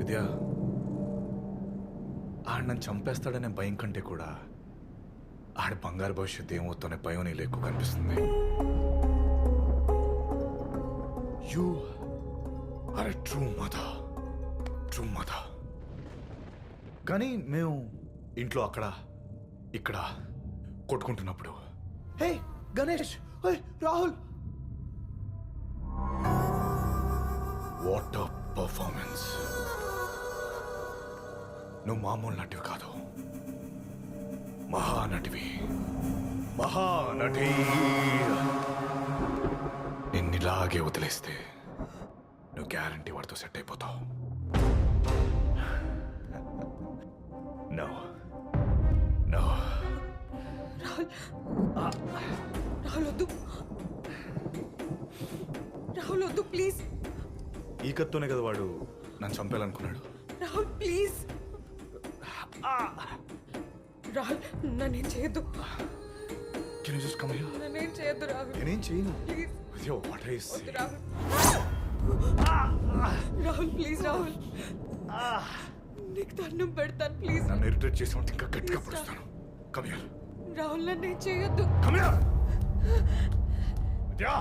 విద్య, ఆడు నన్ను చంపేస్తాడనే భయం కంటే కూడా ఆడి బంగారు భవిష్యత్తు ఏమవుతానే భయం నీళ్ళు ఎక్కువ కనిపిస్తుంది. You are a true mother, true mother. కానీ మేము ఇంట్లో అక్కడ ఇక్కడ కొట్టుకుంటున్నప్పుడు, hey Ganesh, hey Rahul, what a performance. నువ్వు మామూలు నటివి కాదు, మహానటివి, మహానటి. నిన్నిలాగే వదిలేస్తే నువ్వు గ్యారంటీ వాడితో సెట్ అయిపోతావు. నో నో రాహుల్, రాహుల్ వద్దు, రాహుల్ వద్దు ప్లీజ్. ఈ కత్తోనే కదా వాడు నన్ను చంపేయాలనుకున్నాడు. రాహుల్ ప్లీజ్, రాహుల్ నన్నేం చేయొద్దు, Can you just come here? నన్నేం చేయొద్దు రాహుల్, నేనేం చేయను. Please. Yo, what are you saying? వద్దు రాహుల్, రాహుల్ ప్లీజ్, రాహుల్ నీకు దండం పెడతాను ప్లీజ్. నన్ను ఇరిటేట్ చేసి ఉంటే ఇంకా గట్టిగా పడుస్తాను. Come here. రాహుల్ నన్నేం చేయొద్దు. Come here. విద్యా.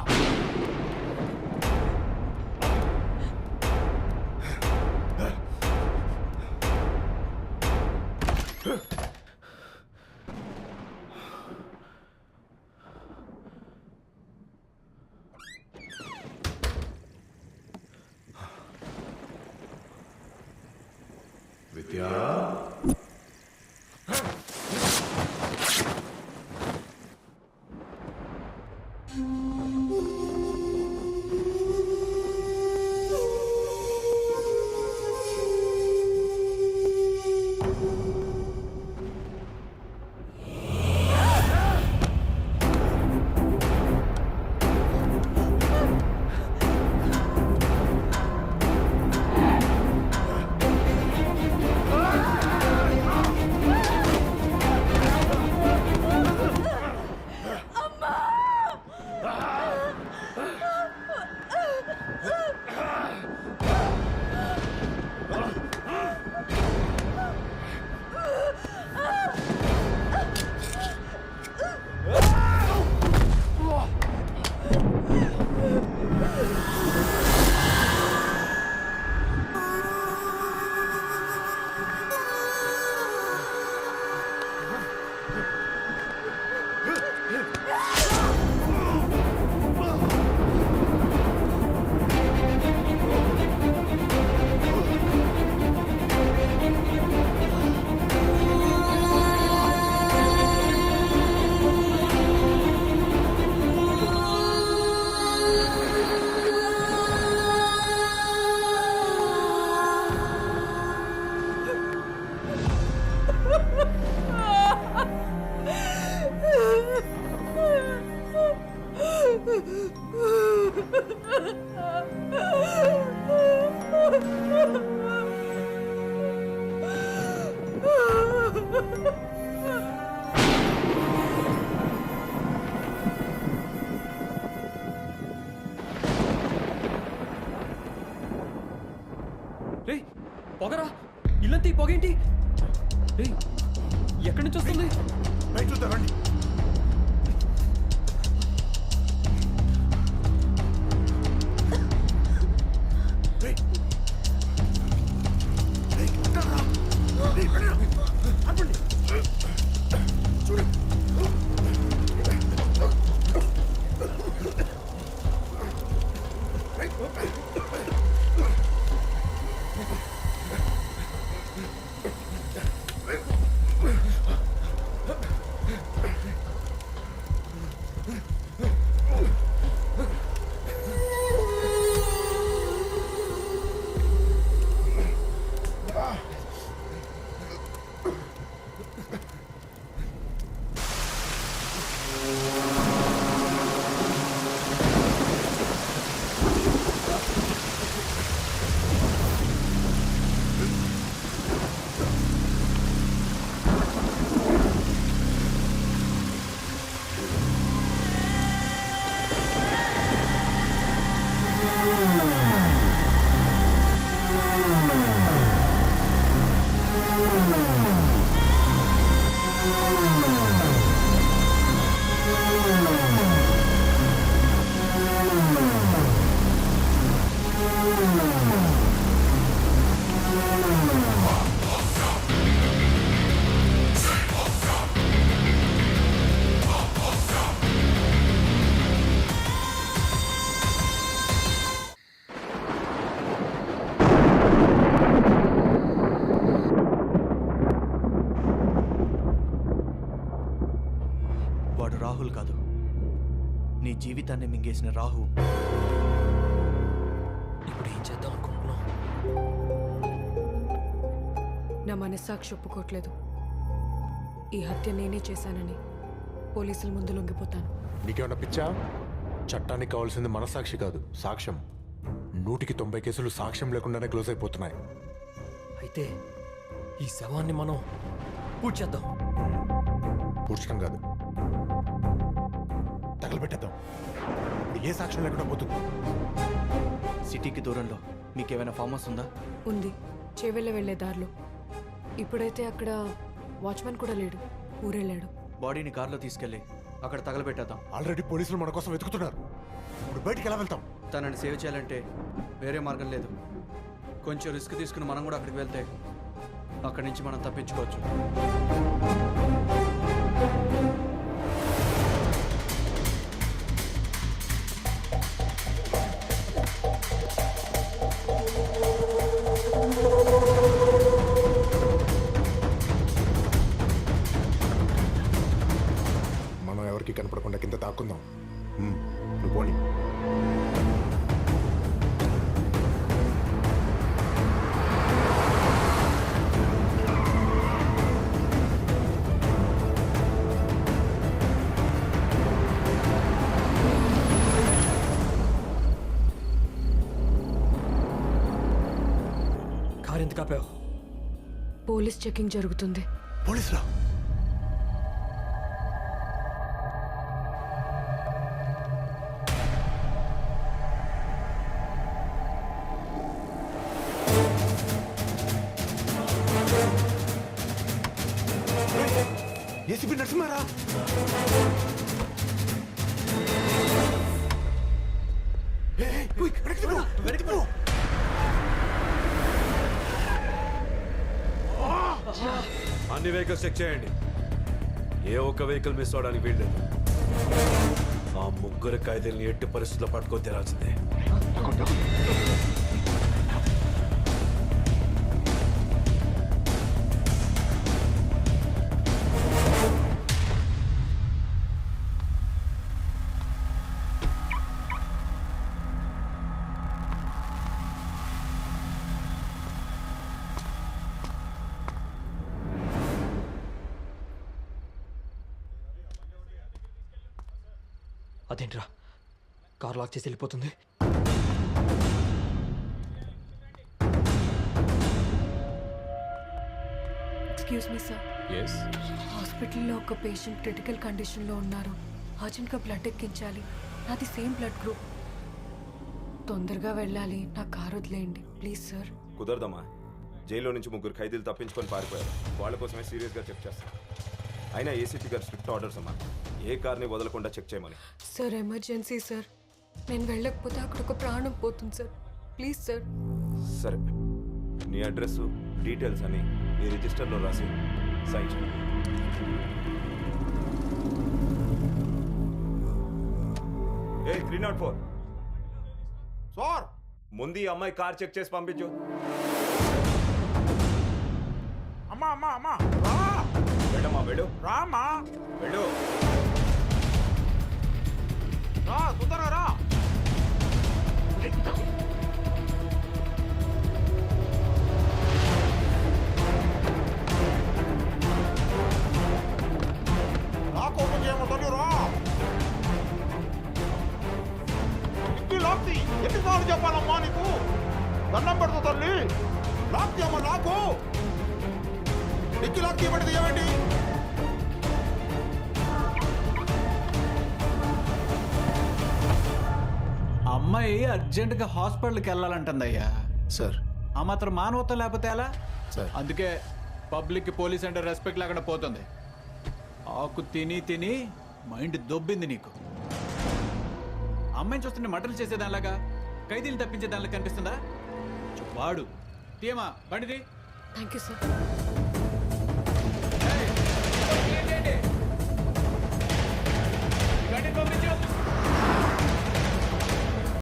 విద్యా. రేయ్ పొగరా, ఇల్లంతా ఈ పొగేంటి? రేయ్ ఎక్కడి నుంచి వస్తుంది? బయట చూద్దామండి. మింగేసిన రాహు. ఇప్పుడు ఏం చేద్దాం అనుకుంటున్నావు? నా మనస్సాక్షి ఒప్పుకోవట్లేదు. ఈ హత్య నేనే చేశానని పోలీసుల ముందు లొంగిపోతాను. నీకేమన్నా పిచ్చా? చట్టానికి కావాల్సింది మనసాక్షి కాదు, సాక్ష్యం. 190 కేసులు సాక్ష్యం లేకుండానే క్లోజ్ అయిపోతున్నాయి. అయితే ఈ శవాన్ని మనం పూజ చేద్దాం. పూడ్చడం కాదు, తగలబెట్టేద్దాం. ఇప్పుడు ఏ సాక్ష్యం లేకుండా పోతుంది. సిటీకి దూరంలో మీకేమైనా ఫామ్ హౌస్ ఉందా? ఉంది, చేవెళ్ళ వెళ్లే దారిలో. ఇప్పుడైతే అక్కడ వాచ్మెన్ కూడా లేడు, ఊరెళ్ళాడు. బాడీని కార్లో తీసుకెళ్ళి అక్కడ తగలబెట్టేద్దాం. ఆల్రెడీ పోలీసులు మన కోసం వెతుకుతున్నారు. ఇప్పుడు బయటికి ఎలా వెళ్తాం? తనని సేవ్ చేయాలంటే వేరే మార్గం లేదు. కొంచెం రిస్క్ తీసుకుని మనం కూడా అక్కడికి వెళ్తే అక్కడి నుంచి మనం తప్పించుకోవచ్చు. మనం ఎవరికి కనపడకుండా కింద తాక్కుందాం. నువ్వు పోనీ. కారు ఎందుకు ఆపావు? పోలీస్ చెకింగ్ జరుగుతుంది. పోలీసులా? ఏసీపీ నరసింహారా? అన్ని వెహికల్స్ చెక్ చేయండి. ఏ ఒక్క వెహికల్ మిస్ అవడానికి వీల్లేదు. ఆ ముగ్గురు ఖైదీల్ని ఎట్టి పరిస్థితుల్లో పట్టుకొని తీరాల్సిందే. అదేంట్రా, కార్ లాక్ చేసి వెళ్ళిపోతుంది. Excuse me sir. హాస్పిటల్లో ఒక పేషెంట్ క్రిటికల్ కండిషన్లో ఉన్నారు. అర్జెంట్గా బ్లడ్ ఎక్కించాలి. నాది సేమ్ బ్లడ్ గ్రూప్. తొందరగా వెళ్ళాలి. నా కారు వదిలేయండి ప్లీజ్ సార్. కుదరదమ్మా. జైల్లో నుంచి ముగ్గురు ఖైదీలు తప్పించుకొని పారిపోయారు. వాళ్ళ కోసమే సీరియస్గా చెక్ చేస్తాం. అయినా ఏసీపీ గారు స్ట్రిక్ట్ ఆర్డర్స్ అమ్మా, ఏ కార్ని వదలకుండా చెక్ చేయమని. Sir emergency sir. నేను వెళ్ళకపోతే అక్కడ ఒక ప్రాణం పోతుంది సార్. Please sir. సరే, నీ అడ్రస్ డీటెయిల్స్ అని ఈ రిజిస్టర్లో రాసి సైన్ చేయండి. ఏ 304 సార్, ముందు ఈ అమ్మాయి కార్ చెక్ చేసి పంపించు. అమ్మా అమ్మా అమ్మా రా. వెళ్ళమ్మా, వెళ్ళు. రామ్మా, వెళ్ళు. రా తొందరగా రా. రా కోపం చేయమో తల్లి రా. ఇంటి లాక్తి ఎన్నిసార్లు చెప్పాలమ్మా నీకు? దండం పెడతా తల్లి. లాక్తి అమ్మ నాకు. డిక్కి లాక్ తీయబడింది ఏమండి? అమ్మాయి అర్జెంటుగా హాస్పిటల్కి వెళ్ళాలంటుందయ్యా. సార్. ఆ మాత్రం మానవత్వం లేకపోతే ఎలా? సార్. అందుకే పబ్లిక్కి పోలీస్ అంటే రెస్పెక్ట్ లేకుండా పోతుంది. ఆకు తిని తిని మైండ్ దొబ్బింది నీకు. అమ్మాయిని చూస్తుంటే మటలు చేసేదానిలాగా, ఖైదీలు తప్పించే దానిలా కనిపిస్తుందా? వాడు తీయమా బండిది. Thank you sir. పంపించు.